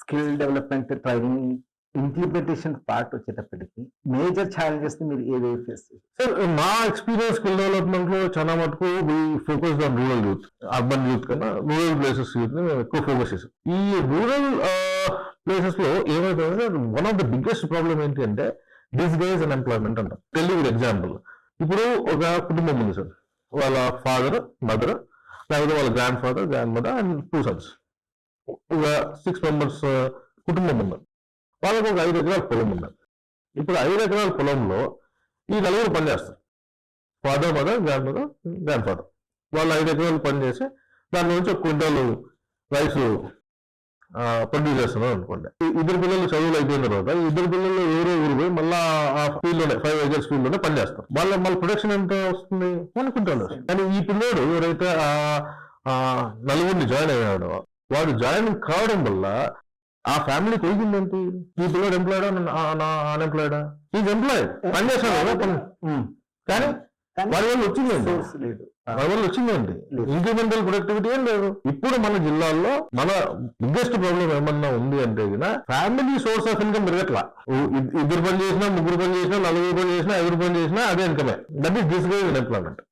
Skill development training implementation part వచ్చేటప్పటికి major challenges మీరు ఏవేవి ఫేస్ చేస్తారు? సార్ మా ఎక్స్పీరియన్స్ స్కిల్ డెవలప్మెంట్ లో చాలా మటుకు focus on rural youth, urban youth కన్నా రూరల్ ప్లేసెస్ యూత్ ని మేము ఎక్కువ ఫోకస్ చేసాం. ఈ రూరల్ ప్లేసెస్ లో ఏమైతే one of the biggest problem ఏంటి అంటే డిస్గైజ్ అండ్ ఎంప్లాయ్మెంట్ అంటాం. తెలుగు ఎగ్జాంపుల్, ఇప్పుడు ఒక కుటుంబం ఉంది సార్, వాళ్ళ ఫాదర్ మదర్ లేకపోతే వాళ్ళ grand father grand mother and 2 sons, ఒక 6 members కుటుంబం ఉన్నారు. వాళ్ళకు ఒక 5 ఎకరాల పొలం ఉన్నారు. ఇప్పుడు 5 ఎకరాల పొలంలో ఈ నలుగురు పని చేస్తారు, ఫాదర్ మదర్ గ్రాండ్ ఫాదర్. వాళ్ళు 5 ఎకరాలు పని చేసి దాని నుంచి ఒక క్వింటాల్ రైస్ ప్రొడ్యూస్ చేస్తున్నారు అనుకోండి. ఇద్దరు పిల్లలు చదువులు అయిపోయిన తర్వాత ఇద్దరు పిల్లలు ఎవరో ఊరు పోయి మళ్ళీ ఆ ఫీల్డ్ లోనే 5 acres ఫీల్డ్ లోనే పని చేస్తారు. మళ్ళీ ప్రొడక్షన్ ఎంత వస్తుంది, 1 quintal వస్తుంది. కానీ ఈ పిల్లోడు ఎవరైతే నలుగురిని జాయిన్ అయ్యాడో వాడు జాయిన్ కావడం వల్ల ఆ ఫ్యామిలీ పోయిందేంటి? ఈ పిల్లడు ఎంప్లాయిడా అన్ఎంప్లాయిడా? ఈజ్ ఎంప్లాయిడ్, పని చేస్తాడు కానీ వారి వల్ల వచ్చిందండి, వారి వల్ల వచ్చిందండి ఇంక్రిమెంటల్ ప్రొడక్టివిటీ ఏం లేదు. ఇప్పుడు మన జిల్లాల్లో మన బిగ్గెస్ట్ ప్రాబ్లం ఏమన్నా ఉంది అంటే ఫ్యామిలీ సోర్స్ ఆఫ్ ఇన్కమ్ పెరగట్లా. ఇద్దరు పని చేసినా, ముగ్గురు పని చేసినా, 4 పని చేసినా, 5 పని చేసినా అదే ఇన్కమే. That is disguised employment.